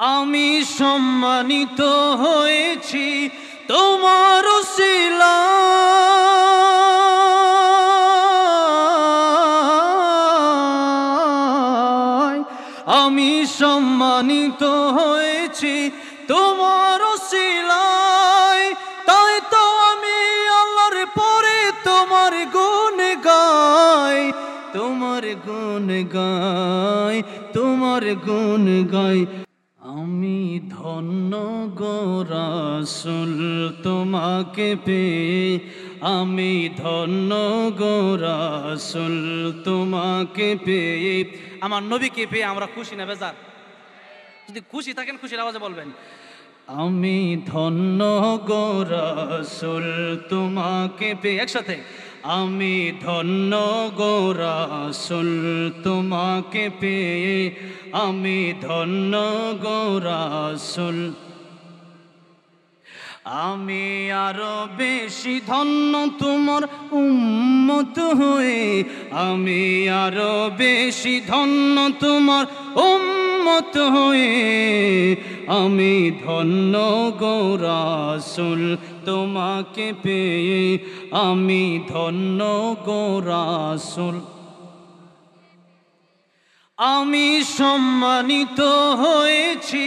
আমি সম্মানিত হয়েছি তোমার উসিলায়, আমি সম্মানিত হয়েছি তোমার উসিলায়, তাই তো আমি আল্লাহর পরে তোমার গুণ গাই, তোমার গুণ গাই, তোমার গুণ গাই। আমি ধন্য গো রাসূল তোমাকে পেয়ে, আমি ধন্য গো রাসূল তোমাকে পেয়ে। আমার নবীকে পেয়ে আমরা খুশি না বেজার? যদি খুশি থাকেন খুশির আওয়াজে বলবেন, আমি ধন্য গো রাসূল তোমাকে পেয়ে। একসাথে, আমি ধন্য গো রাসূল তোমাকে পেয়ে, আমি ধন্য গো রাসূল। আমি আরো বেশি ধন্য তোমার উম্মত হয়ে, আমি আরো বেশি ধন্য তোমার উম্মত হয়ে, আমি ধন্য গো রাসূল তোমাকে পেয়ে, আমি ধন্য গো রাসূল। আমি সম্মানিত হয়েছি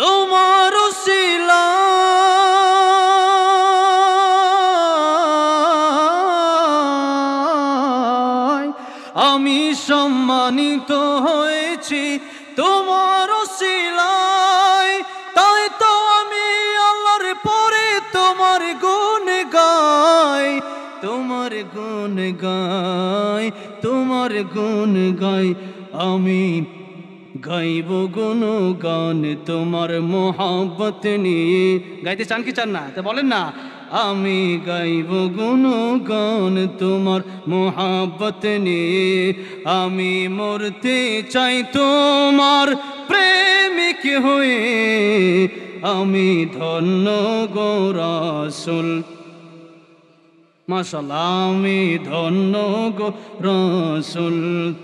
তোমার উসিলায়, আমি সম্মানিত হয়েছি তোমার উসিলায়, তাই তো আমি আল্লাহর পরে তোমার গুণ গাই, তোমার গুণ গাই, তোমার গুণ গাই। আমি গাইব গুণগান তোমার মোহাব্বত নিয়ে। গাইতে চান কি চান না? তা বলেন না। আমি গাইব গুণগান তোমার মোহাব্বত নিয়ে, আমি মরতে চাই তোমার প্রেমিক হয়ে, আমি ধন্য গো রাসূল। মাশাআল্লাহ, আমি ধন্য গো রাসূল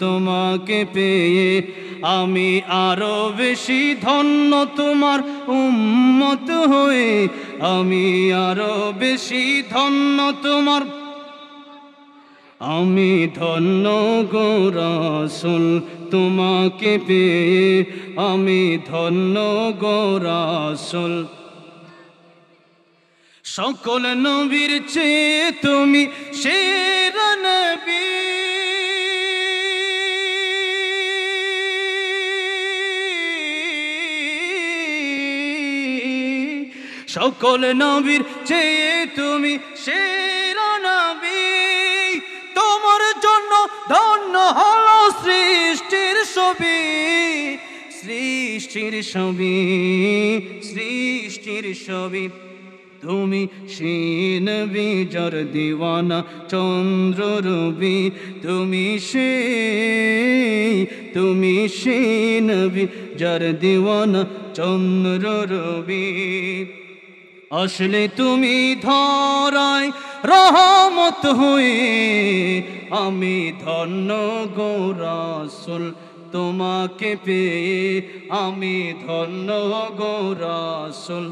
তোমাকে পেয়ে, আমি আরো বেশি ধন্য তোমার উম্মত হয়ে, আমি আরো বেশি ধন্য তোমার, আমি ধন্য গো রাসূল তোমাকে পেয়ে, আমি ধন্য গো রাসূল। সকল নবীর চেয়ে তুমি সেরা নবী, সকল নবীর চেয়ে তুমি সেরা নবী, তোমার জন্য ধন্য হলো সৃষ্টির ছবি, সৃষ্টির ছবি, সৃষ্টির ছবি। তুমি সেই নবী যার দিওয়ানা চন্দ্র রবি, তুমি সেই নবী যার দিওয়ানা চন্দ্র রবি। আসলে তুমি ধরায় রহমত হয়ে, আমি ধন্য গো রাসূল তোমাকে পেয়ে, আমি ধন্য গো রাসূল।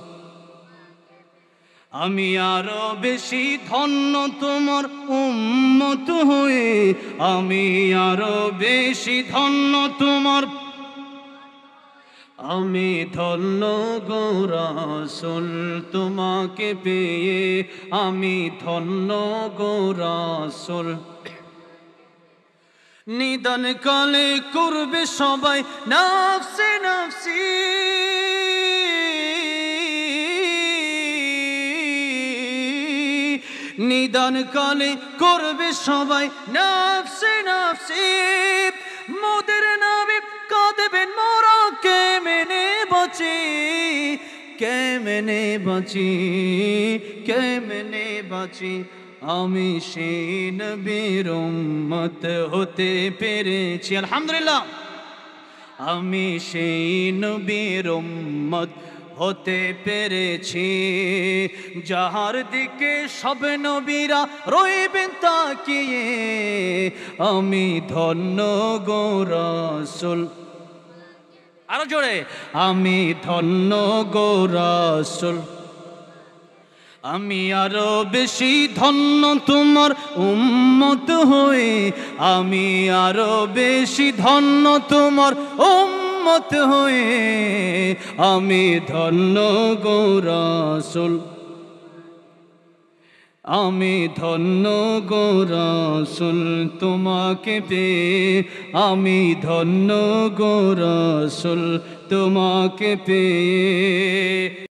আমি আরো বেশি ধন্য তোমার উম্মত হয়ে, আমি আরো বেশি ধন্য তোমার, আমি ধন্য গো রাসূল তোমাকে পেয়ে, আমি ধন্য গো রাসূল। নিদান কালে করবে সবাই নাফসে নাফসি, নিদান কালে করবে সবাই নাফসে নাফসি। মোদের নবী কাঁদবেন মোরা কেমনে বাঁচি, কেমনে বাঁচি, কেমনে বাঁচি। আমি সেই নবীর উম্মত হতে পেরেছি, আলহামদুলিল্লাহ। আমি সেই নবীর উম্মত হতে পেরেছি, যাহার দিকে সব নবীরা রইবেন তাকিয়ে, আমি ধন্য গো রাসূল। আরো জোরে, আমি ধন্য গো রাসূল, আমি আরো বেশি ধন্য তোমার উম্মত হয়ে, আমি আরো বেশি ধন্য তোমার উম্মত হয়ে, আমি ধন্য গো রাসূল, আমি ধন্য গো রাসূল তোমাকে পেয়ে, আমি ধন্য গো রাসূল তোমাকে পেয়ে।